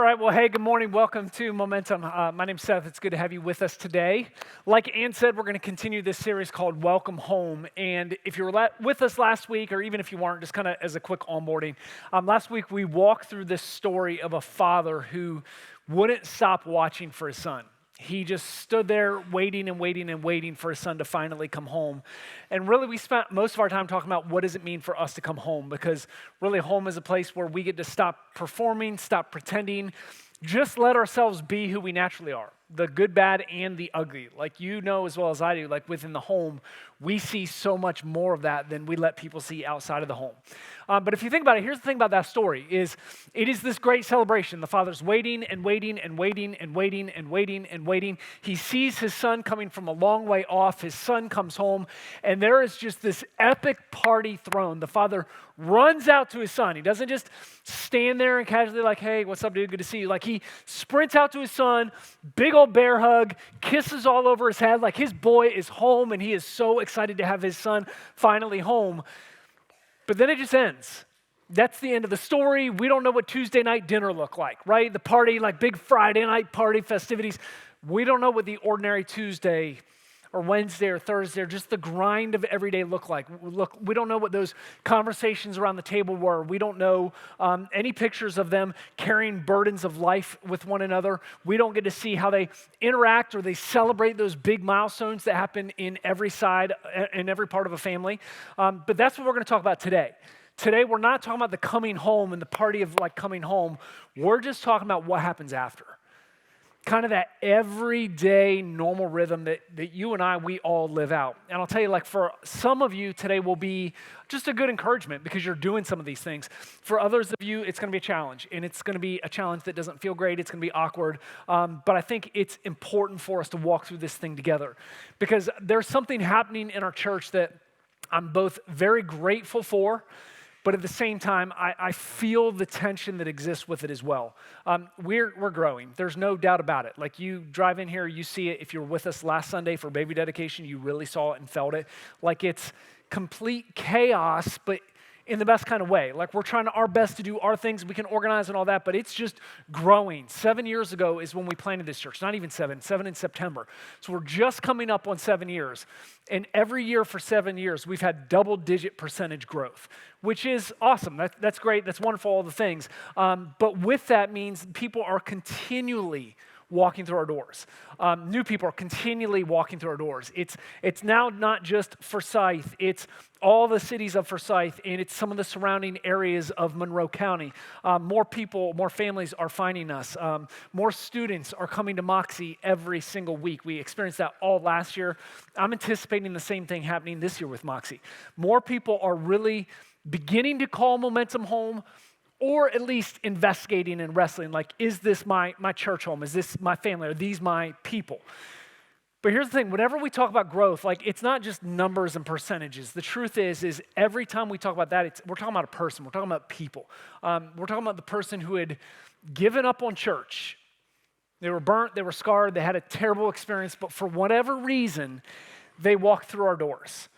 right, well, hey, good morning. Welcome to Momentum. My name's Seth. It's good to have you with us today. Like Ann said, we're going to continue this series called Welcome Home. And if you were with us last week, or even if you weren't, just kind of as a quick onboarding, last week we walked through this story of a father who wouldn't stop watching for his son. He just stood there waiting and waiting and waiting for his son to finally come home. And really, we spent most of our time talking about what does it mean for us to come home, because really home is a place where we get to stop performing, stop pretending, just let ourselves be who we naturally are, the good, bad, and the ugly. Like you know as well as I do, like within the home, we see so much more of that than we let people see outside of the home. But if you think about it, here's the thing about that story is it is this great celebration. The father's waiting and waiting and waiting and waiting and waiting and waiting. He sees his son coming from a long way off. His son comes home, and there is just this epic party thrown. The father runs out to his son. He doesn't just stand there and casually like, hey, what's up, dude? Good to see you. Like he sprints out to his son, big old bear hug, kisses all over his head. Like his boy is home, and he is so excited to have his son finally home. But then it just ends. That's the end of the story. We don't know what Tuesday night dinner looked like, right? The party, like big Friday night party festivities. We don't know what the ordinary Tuesday or Wednesday or Thursday or just the grind of every day look like. We don't know what those conversations around the table were. We don't know any pictures of them carrying burdens of life with one another. We don't get to see how they interact or they celebrate those big milestones that happen in every side, in every part of a family. But that's what we're going to talk about today. Today, we're not talking about the coming home and the party of like coming home. We're just talking about what happens after. Kind of that everyday normal rhythm that you and I, we all live out. And I'll tell you, like for some of you, today will be just a good encouragement because you're doing some of these things. For others of you, it's going to be a challenge. And it's going to be a challenge that doesn't feel great. It's going to be awkward. But I think it's important for us to walk through this thing together. Because there's something happening in our church that I'm both very grateful for, but at the same time, I feel the tension that exists with it as well. We're growing. There's no doubt about it. Like you drive in here, you see it. If you were with us last Sunday for baby dedication, you really saw it and felt it. Like it's complete chaos, but in the best kind of way. Like we're trying our best to do our things. We can organize and all that, but it's just growing. 7 years ago is when we planted this church. Not even seven in September. So we're just coming up on 7 years. And every year for 7 years, we've had double-digit percentage growth, which is awesome. That's great. That's wonderful, all the things. But with that means people are continually walking through our doors. New people are continually walking through our doors. It's now not just Forsyth, it's all the cities of Forsyth, and it's some of the surrounding areas of Monroe County. More people, more families are finding us. More students are coming to Moxie every single week. We experienced that all last year. I'm anticipating the same thing happening this year with Moxie. More people are really beginning to call Momentum home, or at least investigating and wrestling, like, is this my church home? Is this my family? Are these my people? But here's the thing, whenever we talk about growth, like it's not just numbers and percentages. The truth is every time we talk about that, we're talking about a person. We're talking about people. We're talking about the person who had given up on church. They were burnt, they were scarred, they had a terrible experience, but for whatever reason, they walked through our doors.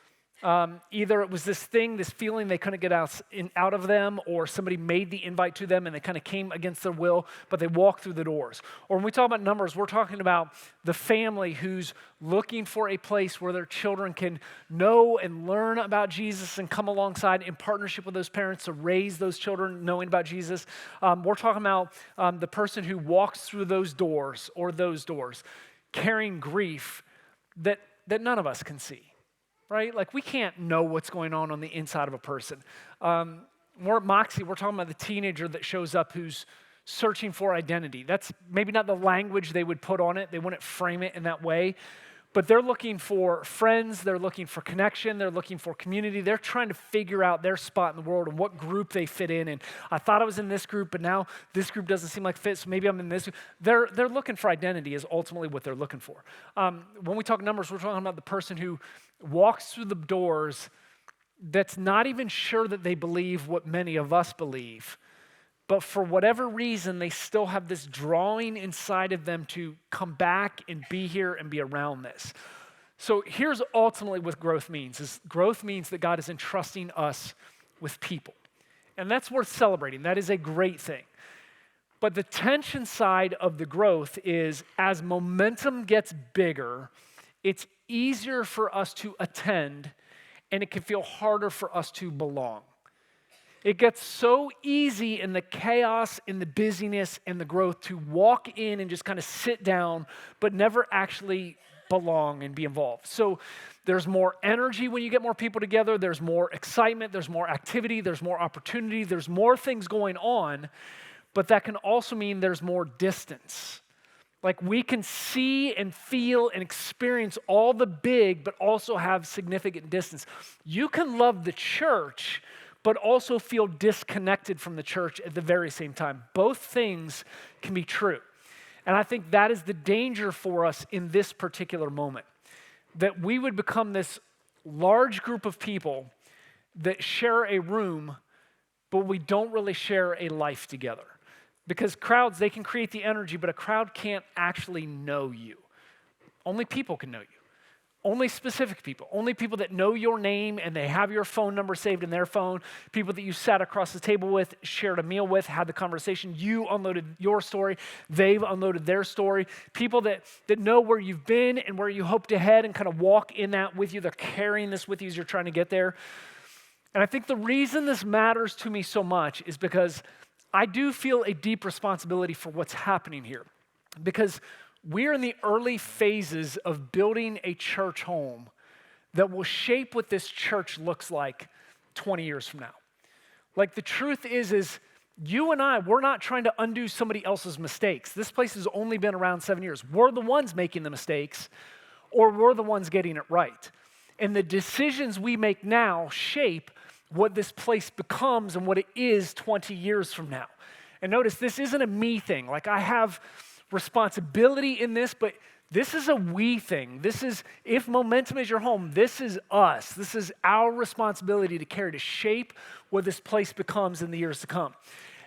Either it was this feeling they couldn't get out of them, or somebody made the invite to them and they kind of came against their will, but they walked through the doors. Or when we talk about numbers, we're talking about the family who's looking for a place where their children can know and learn about Jesus and come alongside in partnership with those parents to raise those children knowing about Jesus. We're talking about the person who walks through those doors carrying grief that none of us can see. Right? Like we can't know what's going on the inside of a person. We're at Moxie, we're talking about the teenager that shows up who's searching for identity. That's maybe not the language they would put on it. They wouldn't frame it in that way. But they're looking for friends, they're looking for connection, they're looking for community. They're trying to figure out their spot in the world and what group they fit in. And I thought I was in this group, but now this group doesn't seem like fit, so maybe I'm in this group. They're looking for identity is ultimately what they're looking for. When we talk numbers, we're talking about the person who walks through the doors that's not even sure that they believe what many of us believe, but for whatever reason, they still have this drawing inside of them to come back and be here and be around this. So here's ultimately what growth means, is growth means that God is entrusting us with people. And that's worth celebrating. That is a great thing. But the tension side of the growth is as momentum gets bigger, it's easier for us to attend and it can feel harder for us to belong. It gets so easy in the chaos, in the busyness, and the growth to walk in and just kind of sit down, but never actually belong and be involved. So there's more energy when you get more people together. There's more excitement. There's more activity. There's more opportunity. There's more things going on, but that can also mean there's more distance. Like we can see and feel and experience all the big, but also have significant distance. You can love the church, but also feel disconnected from the church at the very same time. Both things can be true. And I think that is the danger for us in this particular moment, that we would become this large group of people that share a room, but we don't really share a life together. Because crowds, they can create the energy, but a crowd can't actually know you. Only people can know you. Only specific people. Only people that know your name and they have your phone number saved in their phone. People that you sat across the table with, shared a meal with, had the conversation. You unloaded your story. They've unloaded their story. People that know where you've been and where you hope to head and kind of walk in that with you. They're carrying this with you as you're trying to get there. And I think the reason this matters to me so much is because I do feel a deep responsibility for what's happening here. Because we're in the early phases of building a church home that will shape what this church looks like 20 years from now. Like the truth is you and I, we're not trying to undo somebody else's mistakes. This place has only been around 7 years. We're the ones making the mistakes, or we're the ones getting it right. And the decisions we make now shape what this place becomes and what it is 20 years from now. And notice, this isn't a me thing. Like I have responsibility in this, but this is a we thing. This is, if momentum is your home, this is us. This is our responsibility to carry, to shape what this place becomes in the years to come.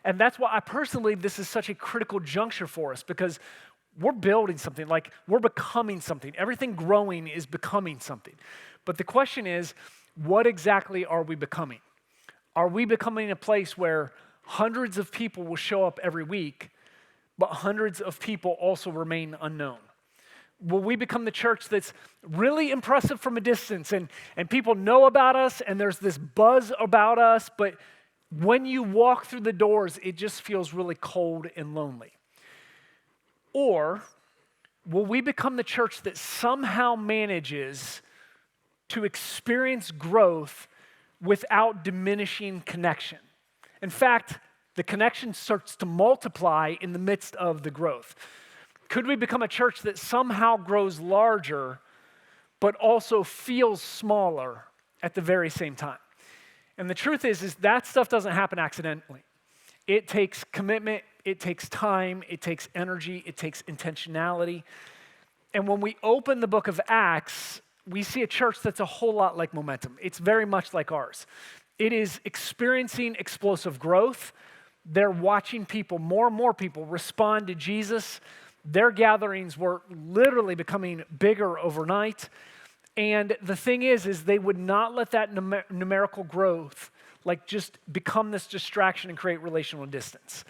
And that's why I personally believe this is such a critical juncture for us, because we're building something, like we're becoming something. Everything growing is becoming something. But the question is, what exactly are we becoming? Are we becoming a place where hundreds of people will show up every week, but hundreds of people also remain unknown? Will we become the church that's really impressive from a distance and people know about us and there's this buzz about us, but when you walk through the doors, it just feels really cold and lonely? Or will we become the church that somehow manages to experience growth without diminishing connection? In fact, the connection starts to multiply in the midst of the growth. Could we become a church that somehow grows larger, but also feels smaller at the very same time? And the truth is that stuff doesn't happen accidentally. It takes commitment, it takes time, it takes energy, it takes intentionality. And when we open the book of Acts, we see a church that's a whole lot like Momentum. It's very much like ours. It is experiencing explosive growth. They're watching people, more and more people, respond to Jesus. Their gatherings were literally becoming bigger overnight. And the thing is they would not let that numerical growth like just become this distraction and create relational distance.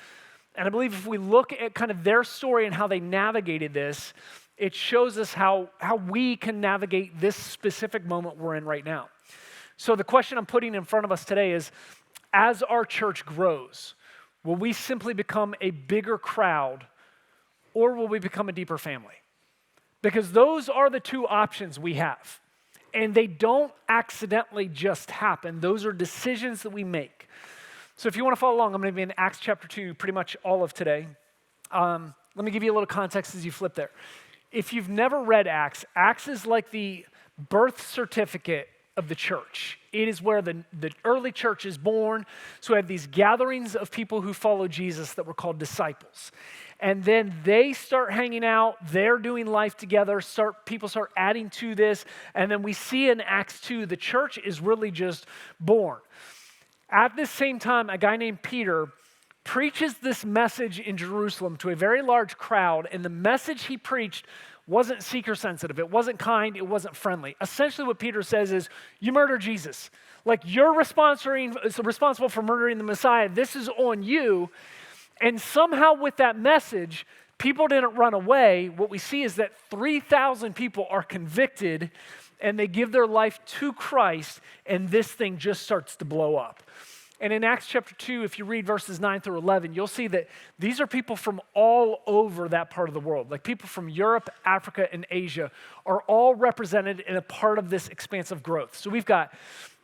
And I believe if we look at kind of their story and how they navigated this, it shows us how we can navigate this specific moment we're in right now. So the question I'm putting in front of us today is, as our church grows, will we simply become a bigger crowd, or will we become a deeper family? Because those are the two options we have. And they don't accidentally just happen. Those are decisions that we make. So if you want to follow along, I'm going to be in Acts chapter 2 pretty much all of today. Let me give you a little context as you flip there. If you've never read Acts, Acts is like the birth certificate of the church. It is where the early church is born. So we have these gatherings of people who follow Jesus that were called disciples. And then they start hanging out, they're doing life together, people start adding to this, and then we see in Acts 2, the church is really just born. At this same time, a guy named Peter preaches this message in Jerusalem to a very large crowd, and the message he preached wasn't seeker sensitive, it wasn't kind, it wasn't friendly. Essentially what Peter says is, you murdered Jesus. Like you're responsible for murdering the Messiah, this is on you. And somehow with that message, people didn't run away. What we see is that 3,000 people are convicted and they give their life to Christ, and this thing just starts to blow up. And in Acts chapter 2, if you read verses 9 through 11, you'll see that these are people from all over that part of the world. Like people from Europe, Africa, and Asia are all represented in a part of this expansive growth. So we've got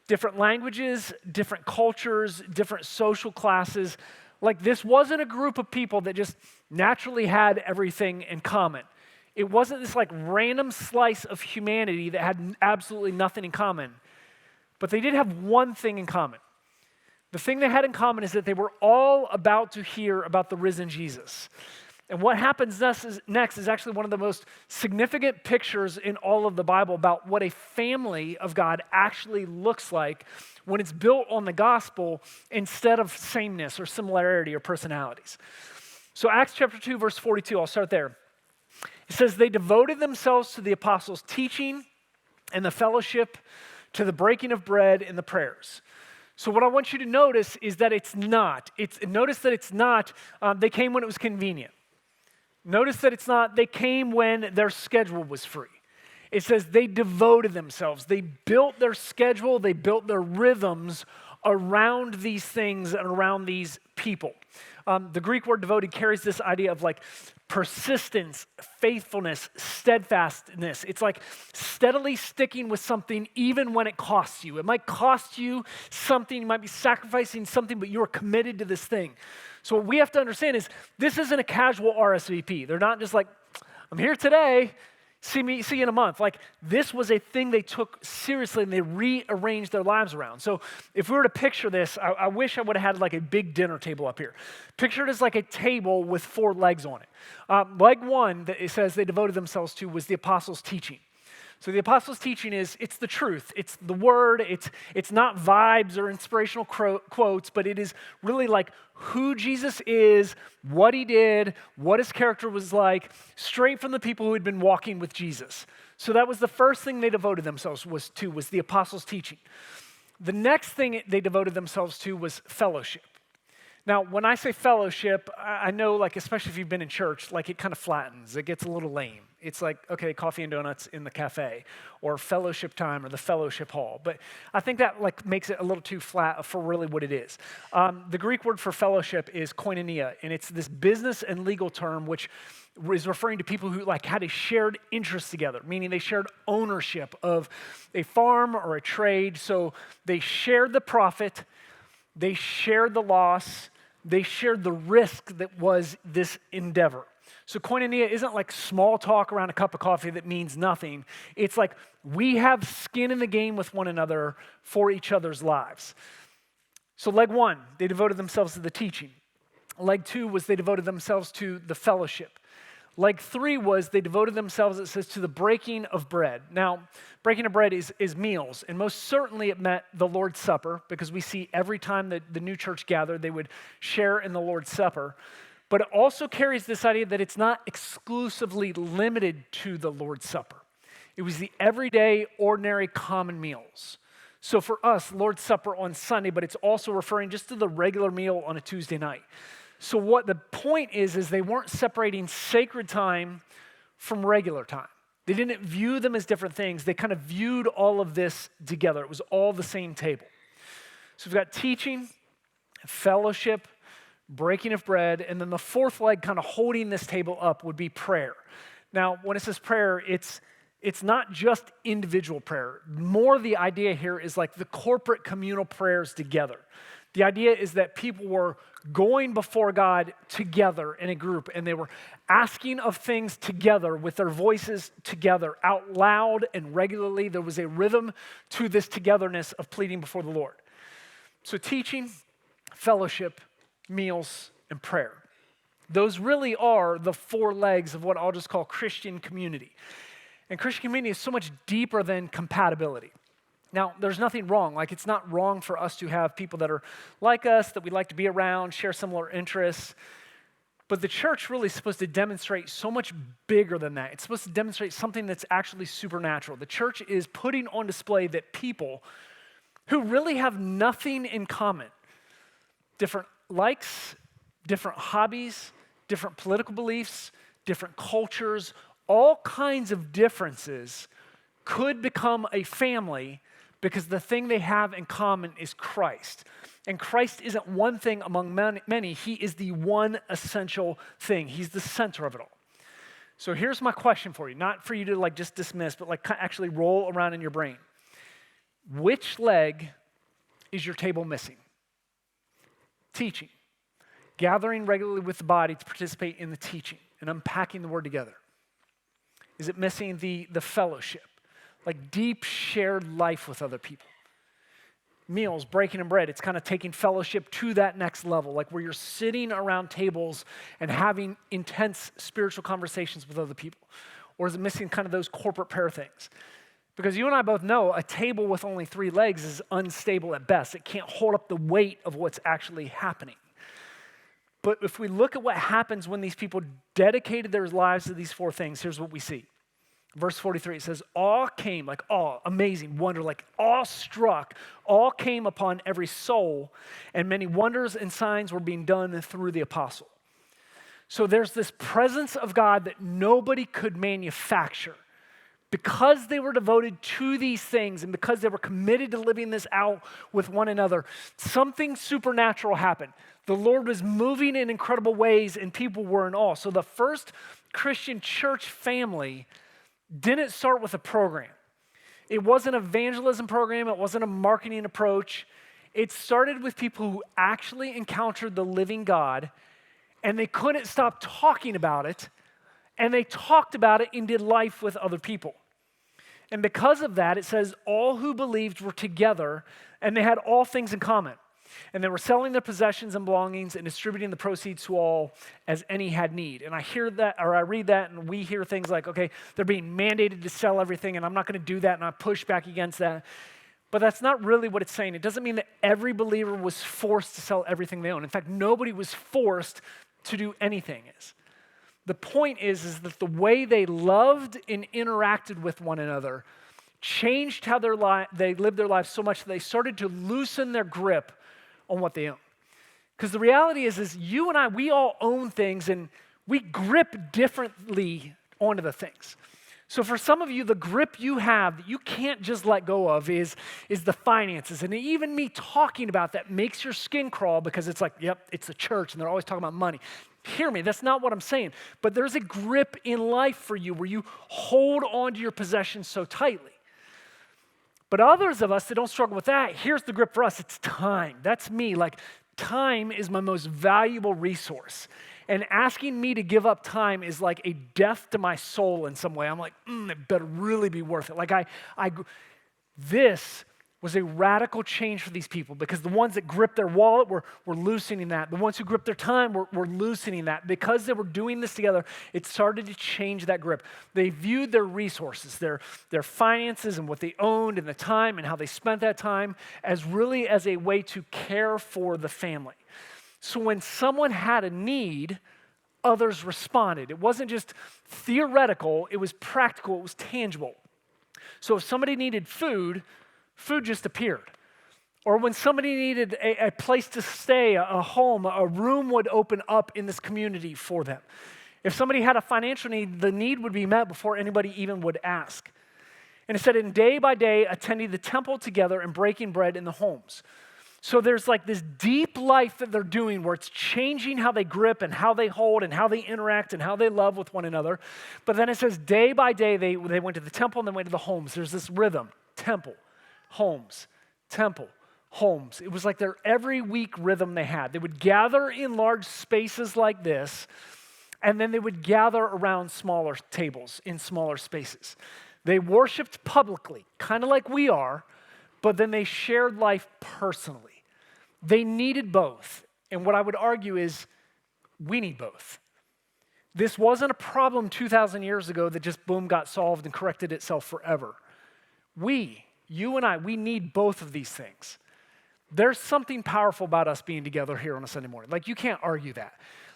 different languages, different cultures, different social classes. Like this wasn't a group of people that just naturally had everything in common. It wasn't this like random slice of humanity that had absolutely nothing in common. But they did have one thing in common. The thing they had in common is that they were all about to hear about the risen Jesus. And what happens next is actually one of the most significant pictures in all of the Bible about what a family of God actually looks like when it's built on the gospel instead of sameness or similarity or personalities. So Acts chapter 2, verse 42, I'll start there. It says, they devoted themselves to the apostles' teaching and the fellowship, to the breaking of bread and the prayers. So what I want you to notice is that notice that it's not, they came when it was convenient. Notice that it's not, they came when their schedule was free. It says they devoted themselves. They built their schedule, they built their rhythms around these things and around these people. The Greek word devoted carries this idea of like persistence, faithfulness, steadfastness. It's like steadily sticking with something even when it costs you. It might cost you something, you might be sacrificing something, but you're committed to this thing. So what we have to understand is this isn't a casual RSVP. They're not just like, I'm here today, see you in a month. Like this was a thing they took seriously and they rearranged their lives around. So if we were to picture this, I wish I would have had like a big dinner table up here. Picture it as like a table with 4 legs on it. Leg 1 that it says they devoted themselves to was the apostles' teaching. So the apostles' teaching it's the truth. It's the word. It's not vibes or inspirational quotes, but it is really like who Jesus is, what he did, what his character was like, straight from the people who had been walking with Jesus. So that was the first thing they devoted themselves was the apostles' teaching. The next thing they devoted themselves to was fellowship. Now, when I say fellowship, I know, like, especially if you've been in church, like, it kind of flattens. It gets a little lame. It's like, okay, coffee and donuts in the cafe, or fellowship time, or the fellowship hall. But I think that, like, makes it a little too flat for really what it is. The Greek word for fellowship is koinonia, and it's this business and legal term which is referring to people who, like, had a shared interest together, meaning they shared ownership of a farm or a trade. So they shared the profit, they shared the loss, they shared the risk that was this endeavor. So koinonia isn't like small talk around a cup of coffee that means nothing. It's like we have skin in the game with one another for each other's lives. So leg 1, they devoted themselves to the teaching. Leg 2 was they devoted themselves to the fellowship. Leg 3 was they devoted themselves, it says, to the breaking of bread. Now, breaking of bread is meals, and most certainly it meant the Lord's Supper, because we see every time that the new church gathered, they would share in the Lord's Supper. But it also carries this idea that it's not exclusively limited to the Lord's Supper. It was the everyday, ordinary, common meals. So for us, Lord's Supper on Sunday, but it's also referring just to the regular meal on a Tuesday night. So what the point is they weren't separating sacred time from regular time. They didn't view them as different things. They kind of viewed all of this together. It was all the same table. So we've got teaching, fellowship, breaking of bread, and then the fourth leg kind of holding this table up would be prayer. Now, when it says prayer, it's not just individual prayer. More the idea here is like the corporate communal prayers together. The idea is that people were going before God together in a group, and they were asking of things together with their voices together, out loud and regularly. There was a rhythm to this togetherness of pleading before the Lord. So teaching, fellowship, meals, and prayer. Those really are the 4 legs of what I'll just call Christian community. And Christian community is so much deeper than compatibility. Now, there's nothing wrong. Like, it's not wrong for us to have people that are like us, that we like to be around, share similar interests. But the church really is supposed to demonstrate so much bigger than that. It's supposed to demonstrate something that's actually supernatural. The church is putting on display that people who really have nothing in common, different likes, different hobbies, different political beliefs, different cultures, all kinds of differences could become a family because the thing they have in common is Christ. And Christ isn't one thing among many. He is the one essential thing. He's the center of it all. So here's my question for you, not for you to like just dismiss, but like actually roll around in your brain. Which leg is your table missing? Teaching. Gathering regularly with the body to participate in the teaching and unpacking the word together. Is it missing the fellowship? Like deep shared life with other people. Meals, breaking and bread, it's kind of taking fellowship to that next level, like where you're sitting around tables and having intense spiritual conversations with other people. Or is it missing kind of those corporate prayer things? Because you and I both know a table with only 3 legs is unstable at best. It can't hold up the weight of what's actually happening. But if we look at what happens when these people dedicated their lives to these 4 things, here's what we see. Verse 43, it says, awe came, like awe, amazing, wonder, like awestruck, awe came upon every soul, and many wonders and signs were being done through the apostle. So there's this presence of God that nobody could manufacture. Because they were devoted to these things and because they were committed to living this out with one another, something supernatural happened. The Lord was moving in incredible ways and people were in awe. So the first Christian church family didn't start with a program. It wasn't an evangelism program. It wasn't a marketing approach. It started with people who actually encountered the living God and they couldn't stop talking about it. And they talked about it and did life with other people. And because of that, it says all who believed were together and they had all things in common. And they were selling their possessions and belongings and distributing the proceeds to all as any had need. And I hear that, or I read that, and we hear things like, okay, they're being mandated to sell everything, and I'm not going to do that, and I push back against that. But that's not really what it's saying. It doesn't mean that every believer was forced to sell everything they own. In fact, nobody was forced to do anything. The point is that the way they loved and interacted with one another changed how they lived their lives so much that they started to loosen their grip on what they own. Because the reality is you and I, we all own things and we grip differently onto the things. So for some of you, the grip you have that you can't just let go of is the finances. And even me talking about that makes your skin crawl because it's like, yep, it's the church and they're always talking about money. Hear me, that's not what I'm saying. But there's a grip in life for you where you hold on to your possessions so tightly. But others of us that don't struggle with that, here's the grip for us, it's time. That's me, like time is my most valuable resource. And asking me to give up time is like a death to my soul in some way. I'm like, it better really be worth it. Like this was a radical change for these people because the ones that gripped their wallet were loosening that. The ones who gripped their time were loosening that. Because they were doing this together, it started to change that grip. They viewed their resources, their finances and what they owned and the time and how they spent that time as really as a way to care for the family. So when someone had a need, others responded. It wasn't just theoretical, it was practical, it was tangible. So if somebody needed food just appeared. Or when somebody needed a place to stay, a home, a room would open up in this community for them. If somebody had a financial need, the need would be met before anybody even would ask. And it said, in day by day, attending the temple together and breaking bread in the homes. So there's like this deep life that they're doing where it's changing how they grip and how they hold and how they interact and how they love with one another. But then it says day by day, they went to the temple and they went to the homes. There's this rhythm, temple, homes, temple, homes. It was like their every week rhythm they had. They would gather in large spaces like this, and then they would gather around smaller tables in smaller spaces. They worshiped publicly, kind of like we are, but then they shared life personally. They needed both. And what I would argue is we need both. This wasn't a problem 2,000 years ago that just boom got solved and corrected itself forever. You and I, we need both of these things. There's something powerful about us being together here on a Sunday morning. Like, you can't argue that.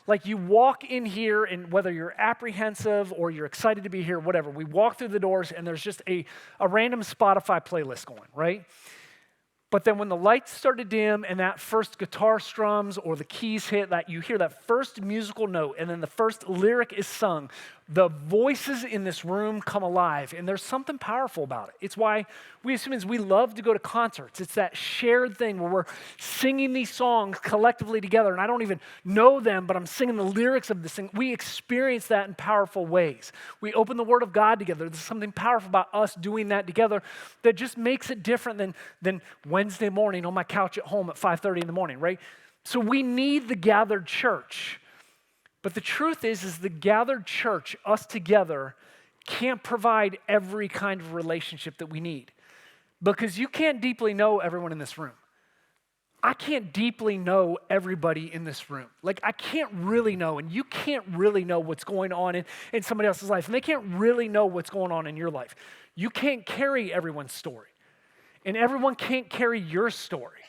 Like, you walk in here, and whether you're apprehensive or you're excited to be here, whatever, we walk through the doors, and there's just a random Spotify playlist going, right? But then when the lights start to dim and that first guitar strums or the keys hit, that you hear that first musical note and then the first lyric is sung, the voices in this room come alive, and there's something powerful about it. It's why we as humans, we love to go to concerts. It's that shared thing where we're singing these songs collectively together, and I don't even know them, but I'm singing the lyrics of this thing. We experience that in powerful ways. We open the Word of God together. There's something powerful about us doing that together that just makes it different than Wednesday morning on my couch at home at 5:30 in the morning, right? So we need the gathered church. But the truth is the gathered church, us together, can't provide every kind of relationship that we need. Because you can't deeply know everyone in this room. I can't deeply know everybody in this room. Like, I can't really know, and you can't really know what's going on in somebody else's life, and they can't really know what's going on in your life. You can't carry everyone's story, and everyone can't carry your story.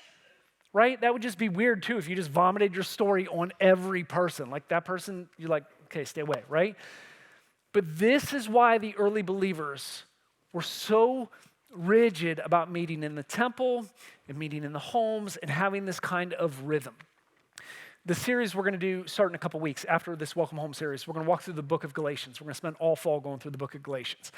Right? That would just be weird too if you just vomited your story on every person. Like that person, you're like, okay, stay away, right? But this is why the early believers were so rigid about meeting in the temple and meeting in the homes and having this kind of rhythm. The series we're going to do start in a couple weeks after this Welcome Home series. We're going to walk through the book of Galatians. We're going to spend all fall going through the book of Galatians.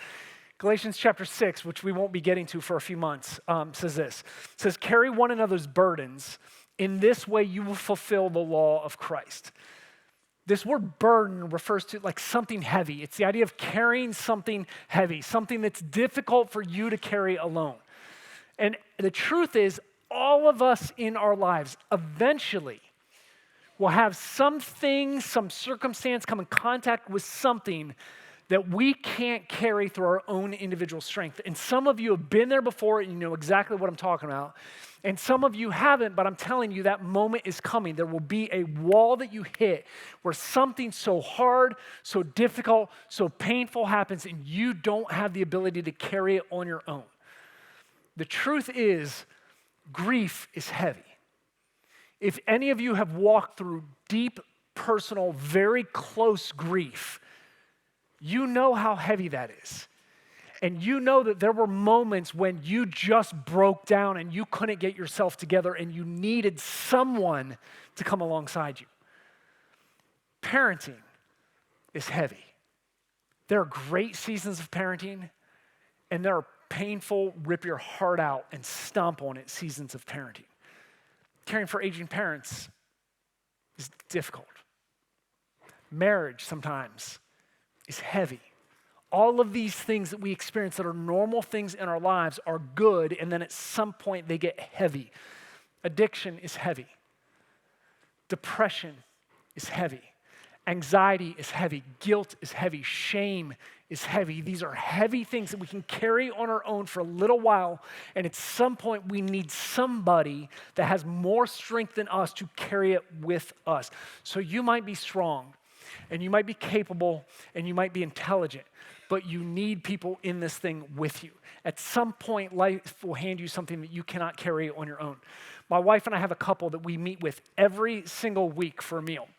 Galatians chapter 6, which we won't be getting to for a few months, says this. It says, carry one another's burdens. In this way, you will fulfill the law of Christ. This word burden refers to like something heavy. It's the idea of carrying something heavy, something that's difficult for you to carry alone. And the truth is, all of us in our lives eventually will have something, some circumstance come in contact with something that we can't carry through our own individual strength. And some of you have been there before and you know exactly what I'm talking about. And some of you haven't, but I'm telling you that moment is coming. There will be a wall that you hit where something so hard, so difficult, so painful happens and you don't have the ability to carry it on your own. The truth is, grief is heavy. If any of you have walked through deep, personal, very close grief, you know how heavy that is. And you know that there were moments when you just broke down and you couldn't get yourself together and you needed someone to come alongside you. Parenting is heavy. There are great seasons of parenting, and there are painful, rip your heart out and stomp on it seasons of parenting. Caring for aging parents is difficult. Marriage sometimes is heavy. All of these things that we experience that are normal things in our lives are good, and then at some point they get heavy. Addiction is heavy. Depression is heavy. Anxiety is heavy. Guilt is heavy. Shame is heavy. These are heavy things that we can carry on our own for a little while, and at some point we need somebody that has more strength than us to carry it with us. So you might be strong, and you might be capable, and you might be intelligent, but you need people in this thing with you. At some point, life will hand you something that you cannot carry on your own. My wife and I have a couple that we meet with every single week for a meal,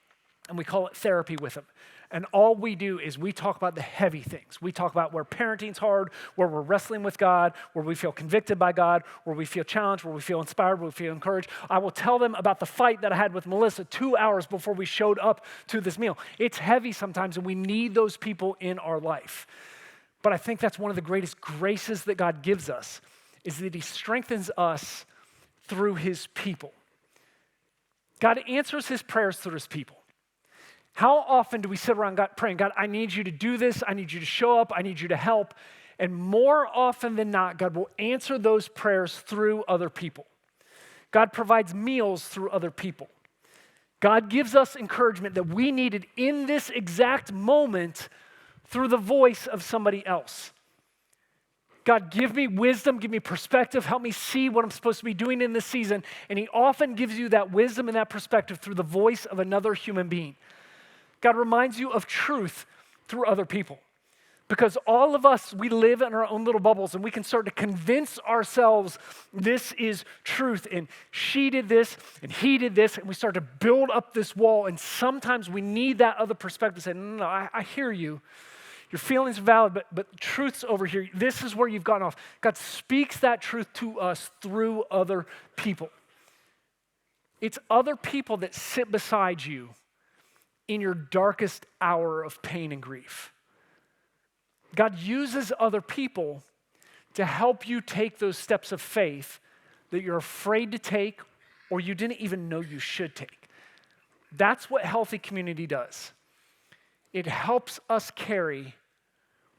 and we call it therapy with them. And all we do is we talk about the heavy things. We talk about where parenting's hard, where we're wrestling with God, where we feel convicted by God, where we feel challenged, where we feel inspired, where we feel encouraged. I will tell them about the fight that I had with Melissa 2 hours before we showed up to this meal. It's heavy sometimes, and we need those people in our life. But I think that's one of the greatest graces that God gives us, is that he strengthens us through his people. God answers his prayers through his people. How often do we sit around God praying, God, I need you to do this, I need you to show up, I need you to help. And more often than not, God will answer those prayers through other people. God provides meals through other people. God gives us encouragement that we needed in this exact moment through the voice of somebody else. God, give me wisdom, give me perspective, help me see what I'm supposed to be doing in this season. And he often gives you that wisdom and that perspective through the voice of another human being. God reminds you of truth through other people. Because all of us, we live in our own little bubbles, and we can start to convince ourselves this is truth, and she did this, and he did this, and we start to build up this wall, and sometimes we need that other perspective to say, no, I hear you. Your feelings are valid, but truth's over here. This is where you've gotten off. God speaks that truth to us through other people. It's other people that sit beside you in your darkest hour of pain and grief. God uses other people to help you take those steps of faith that you're afraid to take or you didn't even know you should take. That's what healthy community does. It helps us carry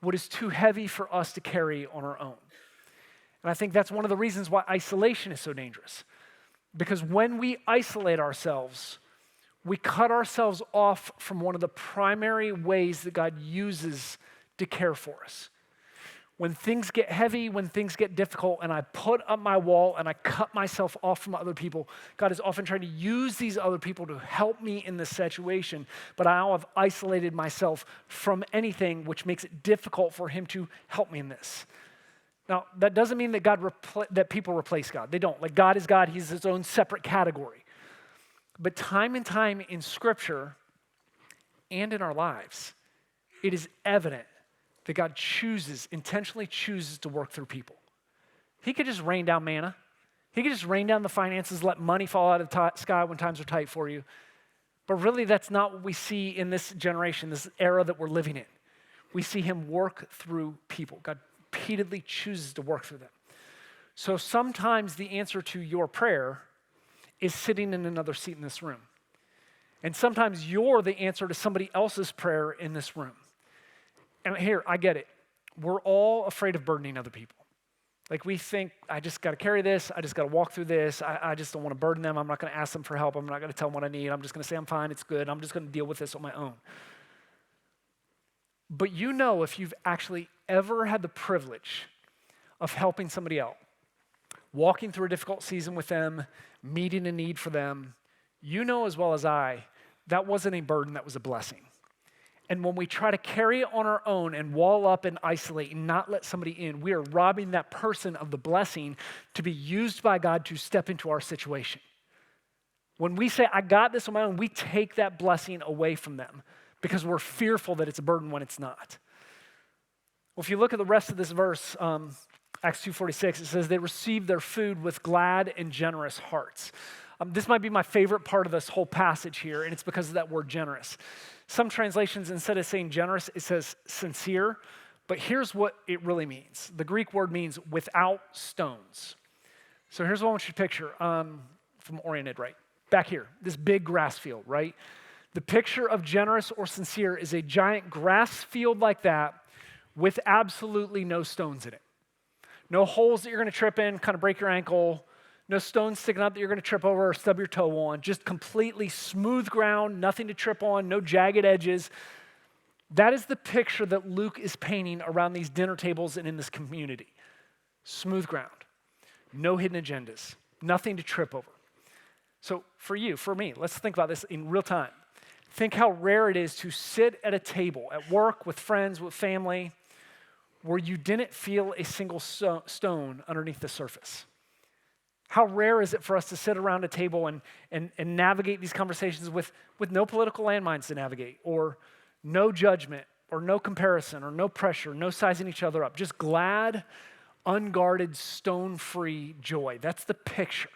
what is too heavy for us to carry on our own. And I think that's one of the reasons why isolation is so dangerous. Because when we isolate ourselves, we cut ourselves off from one of the primary ways that God uses to care for us. When things get heavy, when things get difficult, and I put up my wall and I cut myself off from other people, God is often trying to use these other people to help me in this situation, but I now have isolated myself from anything, which makes it difficult for him to help me in this. Now, that doesn't mean that that people replace God. They don't. Like, God is God. He's his own separate category. But time and time in Scripture and in our lives, it is evident that God intentionally chooses to work through people. He could just rain down manna. He could just rain down the finances, let money fall out of the sky when times are tight for you. But really, that's not what we see in this generation, this era that we're living in. We see him work through people. God repeatedly chooses to work through them. So sometimes the answer to your prayer is sitting in another seat in this room. And sometimes you're the answer to somebody else's prayer in this room. And here, I get it. We're all afraid of burdening other people. Like, we think, I just got to carry this. I just got to walk through this. I just don't want to burden them. I'm not going to ask them for help. I'm not going to tell them what I need. I'm just going to say I'm fine. It's good. I'm just going to deal with this on my own. But you know, if you've actually ever had the privilege of helping somebody else, walking through a difficult season with them, meeting a need for them, you know as well as I, that wasn't a burden, that was a blessing. And when we try to carry it on our own and wall up and isolate and not let somebody in, we are robbing that person of the blessing to be used by God to step into our situation. When we say, I got this on my own, we take that blessing away from them because we're fearful that it's a burden when it's not. Well, if you look at the rest of this verse, Acts 2:46, it says, they received their food with glad and generous hearts. This might be my favorite part of this whole passage here, and it's because of that word generous. Some translations, instead of saying generous, it says sincere, but here's what it really means. The Greek word means without stones. So here's what I want you to picture from oriented right. Back here, this big grass field, right? The picture of generous or sincere is a giant grass field like that with absolutely no stones in it. No holes that you're going to trip in, kind of break your ankle. No stones sticking out that you're going to trip over or stub your toe on. Just completely smooth ground, nothing to trip on, no jagged edges. That is the picture that Luke is painting around these dinner tables and in this community. Smooth ground, no hidden agendas, nothing to trip over. So for you, for me, let's think about this in real time. Think how rare it is to sit at a table, at work, with friends, with family, where you didn't feel a single stone underneath the surface. How rare is it for us to sit around a table and navigate these conversations with no political landmines to navigate, or no judgment, or no comparison, or no pressure, no sizing each other up, just glad, unguarded, stone-free joy. That's the picture.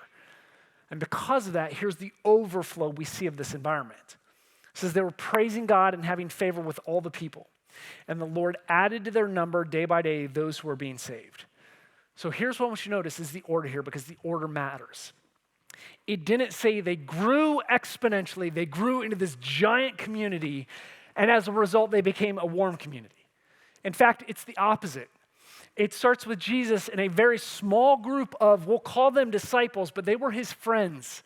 And because of that, here's the overflow we see of this environment. It says they were praising God and having favor with all the people. And the Lord added to their number day by day those who were being saved. So here's what I want you to notice is the order here, because the order matters. It didn't say they grew exponentially, they grew into this giant community, and as a result, they became a warm community. In fact, it's the opposite. It starts with Jesus in a very small group of, we'll call them disciples, but they were his friends.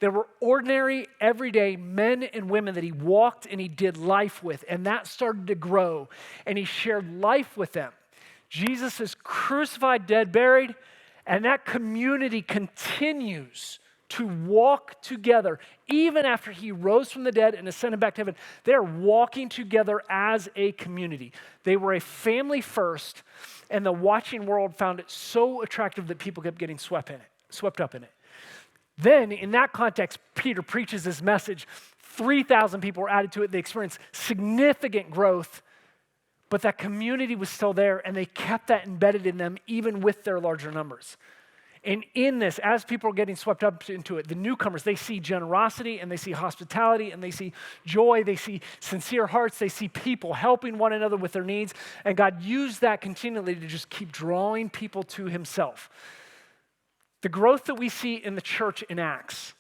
They were ordinary, everyday men and women that he walked and he did life with, and that started to grow, and he shared life with them. Jesus is crucified, dead, buried, and that community continues to walk together. Even after he rose from the dead and ascended back to heaven, they're walking together as a community. They were a family first, and the watching world found it so attractive that people kept getting swept up in it. Then, in that context, Peter preaches this message. 3,000 people were added to it. They experienced significant growth. But that community was still there, and they kept that embedded in them even with their larger numbers. And in this, as people are getting swept up into it, the newcomers, they see generosity and they see hospitality and they see joy, they see sincere hearts, they see people helping one another with their needs. And God used that continually to just keep drawing people to himself. The growth that we see in the church in Acts,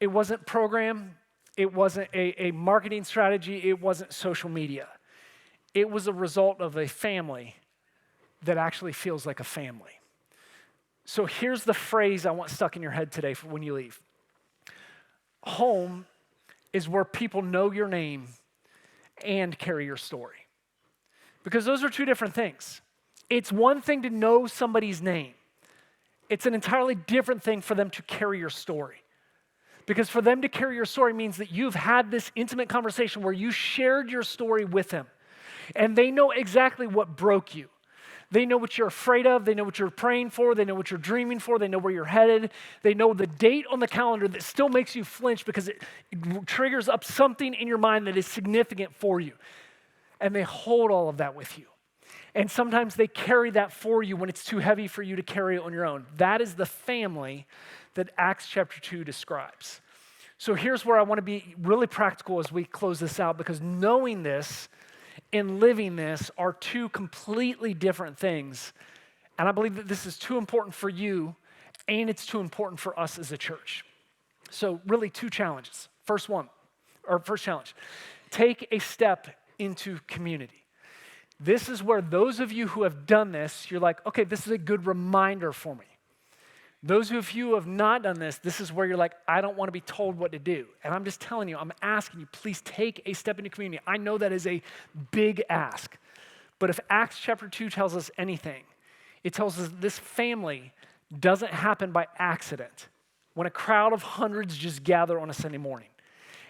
it wasn't program, it wasn't a marketing strategy, it wasn't social media. It was a result of a family that actually feels like a family. So here's the phrase I want stuck in your head today for when you leave. Home is where people know your name and carry your story. Because those are two different things. It's one thing to know somebody's name. It's an entirely different thing for them to carry your story. Because for them to carry your story means that you've had this intimate conversation where you shared your story with them. And they know exactly what broke you. They know what you're afraid of. They know what you're praying for. They know what you're dreaming for. They know where you're headed. They know the date on the calendar that still makes you flinch because it triggers up something in your mind that is significant for you. And they hold all of that with you. And sometimes they carry that for you when it's too heavy for you to carry it on your own. That is the family that Acts chapter 2 describes. So here's where I want to be really practical as we close this out, because knowing this and living this are two completely different things. And I believe that this is too important for you, and it's too important for us as a church. So really two challenges. First challenge, take a step into community. This is where those of you who have done this, you're like, okay, this is a good reminder for me. Those of you who have not done this, this is where you're like, I don't want to be told what to do. And I'm just telling you, I'm asking you, please take a step into community. I know that is a big ask. But if Acts chapter 2 tells us anything, it tells us this family doesn't happen by accident when a crowd of hundreds just gather on a Sunday morning.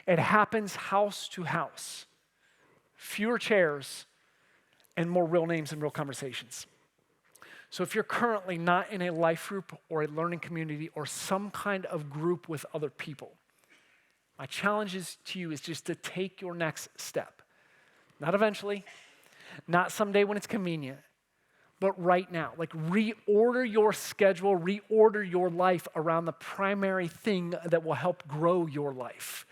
It happens house to house. Fewer chairs and more real names and real conversations. So if you're currently not in a life group or a learning community or some kind of group with other people, my challenge to you is just to take your next step. Not eventually, not someday when it's convenient, but right now. Like reorder your schedule, reorder your life around the primary thing that will help grow your life.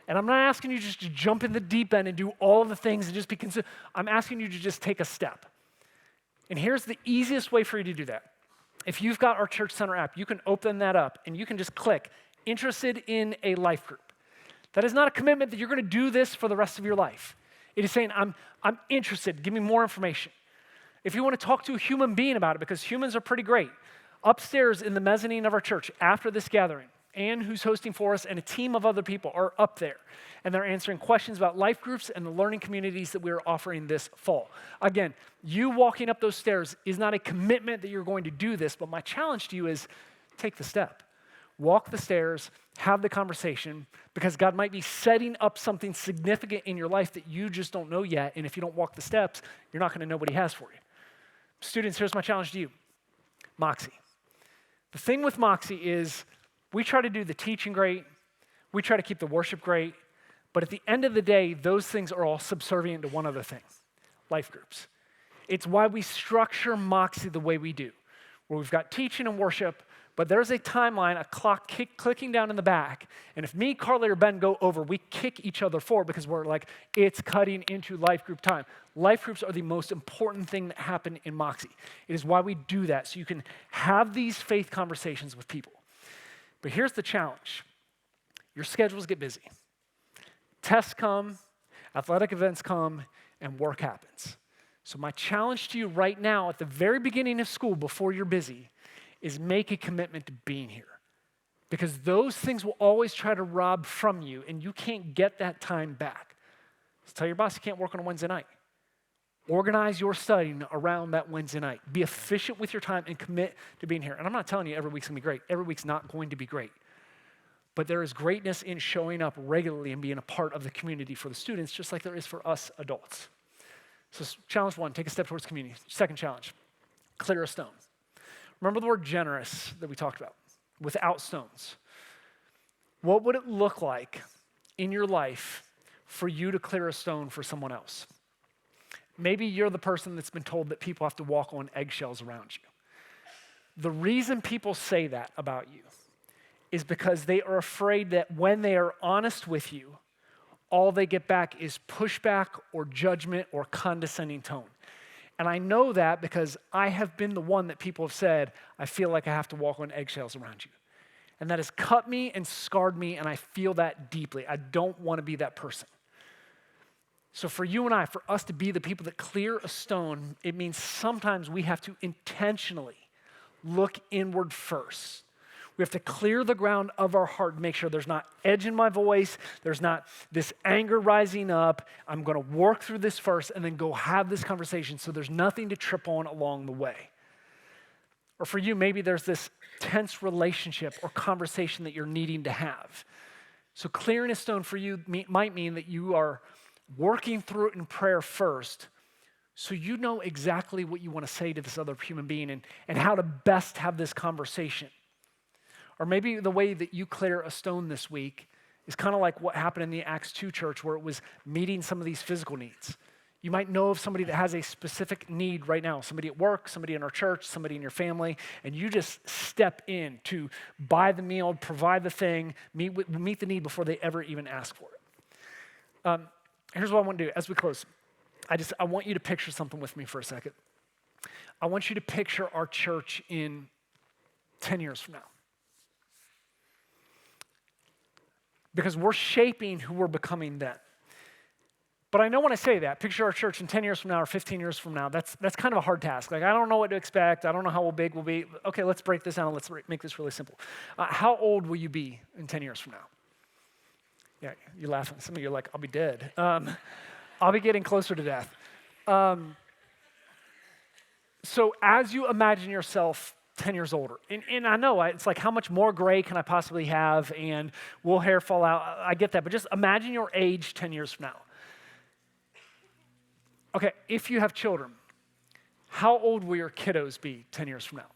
And I'm not asking you just to jump in the deep end and do all the things and just be consumed. I'm asking you to just take a step. And here's the easiest way for you to do that. If you've got our Church Center app, you can open that up and you can just click interested in a life group. That is not a commitment that you're going to do this for the rest of your life. It is saying, I'm interested. Give me more information. If you want to talk to a human being about it, because humans are pretty great, upstairs in the mezzanine of our church after this gathering, Ann, who's hosting for us, and a team of other people are up there. And they're answering questions about life groups and the learning communities that we're offering this fall. Again, you walking up those stairs is not a commitment that you're going to do this, but my challenge to you is take the step. Walk the stairs, have the conversation, because God might be setting up something significant in your life that you just don't know yet, and if you don't walk the steps, you're not going to know what he has for you. Students, here's my challenge to you. Moxie. The thing with Moxie is we try to do the teaching great, we try to keep the worship great, but at the end of the day, those things are all subservient to one other thing, life groups. It's why we structure Moxie the way we do, where we've got teaching and worship, but there's a timeline, a clock clicking down in the back, and if me, Carly, or Ben go over, we kick each other forward because we're like, it's cutting into life group time. Life groups are the most important thing that happen in Moxie. It is why we do that, so you can have these faith conversations with people. But here's the challenge. Your schedules get busy. Tests come, athletic events come, and work happens. So my challenge to you right now at the very beginning of school before you're busy is make a commitment to being here. Because those things will always try to rob from you, and you can't get that time back. So tell your boss you can't work on a Wednesday night. Organize your studying around that Wednesday night. Be efficient with your time and commit to being here. And I'm not telling you every week's going to be great. Every week's not going to be great. But there is greatness in showing up regularly and being a part of the community for the students, just like there is for us adults. So challenge one, take a step towards community. Second challenge, clear a stone. Remember the word generous that we talked about, without stones. What would it look like in your life for you to clear a stone for someone else? Maybe you're the person that's been told that people have to walk on eggshells around you. The reason people say that about you is because they are afraid that when they are honest with you, all they get back is pushback or judgment or condescending tone. And I know that because I have been the one that people have said, I feel like I have to walk on eggshells around you. And that has cut me and scarred me, and I feel that deeply. I don't want to be that person. So for you and I, for us to be the people that clear a stone, it means sometimes we have to intentionally look inward first. We have to clear the ground of our heart and make sure there's not edge in my voice, there's not this anger rising up. I'm going to work through this first and then go have this conversation so there's nothing to trip on along the way. Or for you, maybe there's this tense relationship or conversation that you're needing to have. So clearing a stone for you might mean that you are working through it in prayer first so you know exactly what you want to say to this other human being and how to best have this conversation. Or maybe the way that you clear a stone this week is kind of like what happened in the Acts 2 church where it was meeting some of these physical needs. You might know of somebody that has a specific need right now, somebody at work, somebody in our church, somebody in your family, and you just step in to buy the meal, provide the thing, meet the need before they ever even ask for it. Here's what I want to do as we close. I want you to picture something with me for a second. I want you to picture our church in 10 years from now. Because we're shaping who we're becoming then. But I know when I say that, picture our church in 10 years from now or 15 years from now, that's kind of a hard task. Like, I don't know what to expect. I don't know how big we'll be. Okay, let's break this down. Let's make this really simple. How old will you be in 10 years from now? Yeah, you're laughing. Some of you are like, I'll be dead. I'll be getting closer to death. So as you imagine yourself 10 years older, and I know it's like, how much more gray can I possibly have, and will hair fall out? I get that, but just imagine your age 10 years from now. Okay, if you have children, how old will your kiddos be 10 years from now?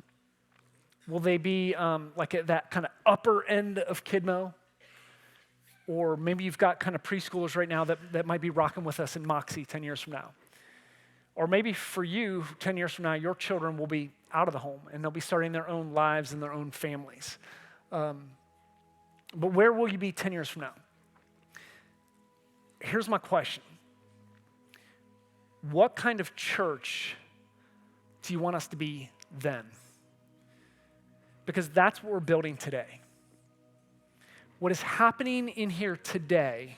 Will they be like at that kind of upper end of kidmo? Or maybe you've got kind of preschoolers right now that might be rocking with us in Moxie 10 years from now. Or maybe for you, 10 years from now, your children will be out of the home and they'll be starting their own lives and their own families. But where will you be 10 years from now? Here's my question. What kind of church do you want us to be then? Because that's what we're building today. What is happening in here today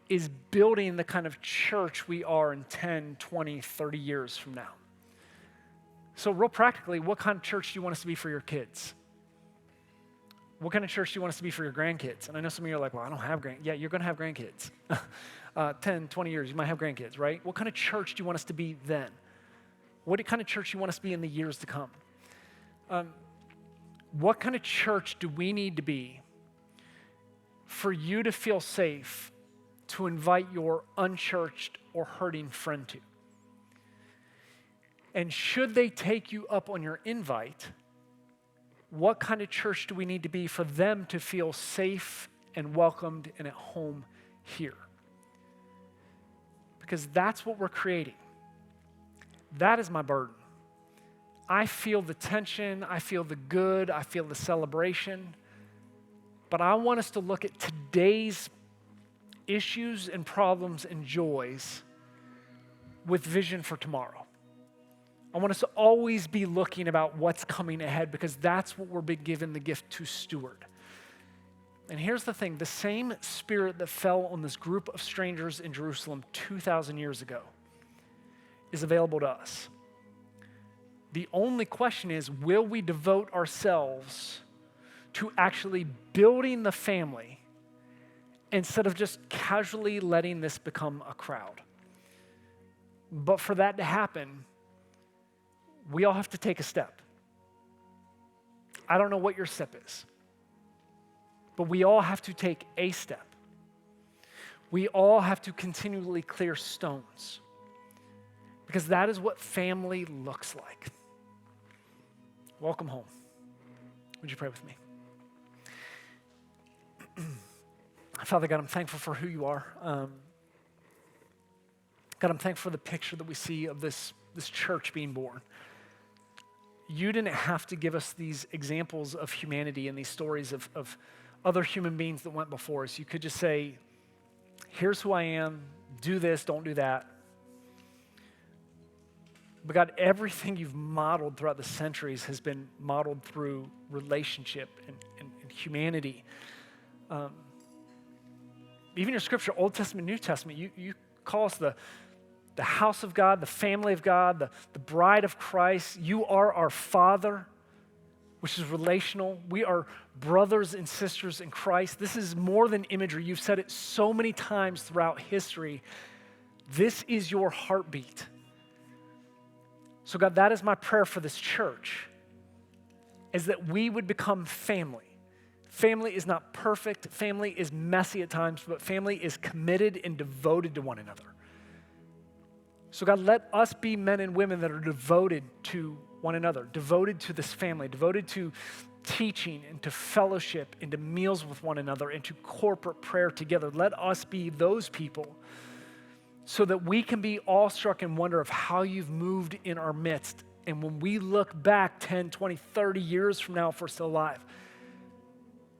is building the kind of church we are in 10, 20, 30 years from now. So real practically, what kind of church do you want us to be for your kids? What kind of church do you want us to be for your grandkids? And I know some of you are like, well, I don't have grandkids. Yeah, you're going to have grandkids. 10, 20 years, you might have grandkids, right? What kind of church do you want us to be then? What kind of church do you want us to be in the years to come? What kind of church do we need to be for you to feel safe to invite your unchurched or hurting friend to? And should they take you up on your invite, what kind of church do we need to be for them to feel safe and welcomed and at home here? Because that's what we're creating. That is my burden. I feel the tension, I feel the good, I feel the celebration, but I want us to look at today's issues and problems and joys with vision for tomorrow. I want us to always be looking about what's coming ahead because that's what we're being given the gift to steward. And here's the thing, the same spirit that fell on this group of strangers in Jerusalem 2,000 years ago is available to us. The only question is, will we devote ourselves to actually building the family instead of just casually letting this become a crowd? But for that to happen, we all have to take a step. I don't know what your step is, but we all have to take a step. We all have to continually clear stones because that is what family looks like. Welcome home. Would you pray with me? Father God, I'm thankful for who you are. God, God, I'm thankful for the picture that we see of this church being born. You didn't have to give us these examples of humanity and these stories of other human beings that went before us. You could just say, here's who I am, do this, don't do that. But God, everything you've modeled throughout the centuries has been modeled through relationship and humanity. Even your scripture, Old Testament, New Testament, you call us the house of God, the family of God, the bride of Christ. You are our Father, which is relational. We are brothers and sisters in Christ. This is more than imagery. You've said it so many times throughout history. This is your heartbeat. So God, that is my prayer for this church, is that we would become family. Family is not perfect. Family is messy at times, but family is committed and devoted to one another. So God, let us be men and women that are devoted to one another, devoted to this family, devoted to teaching and to fellowship and to meals with one another and to corporate prayer together. Let us be those people so that we can be awestruck and wonder of how you've moved in our midst. And when we look back 10, 20, 30 years from now, if we're still alive,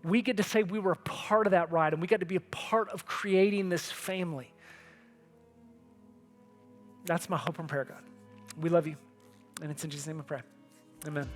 we get to say we were a part of that ride and we got to be a part of creating this family. That's my hope and prayer, God. We love you. And it's in Jesus' name I pray. Amen.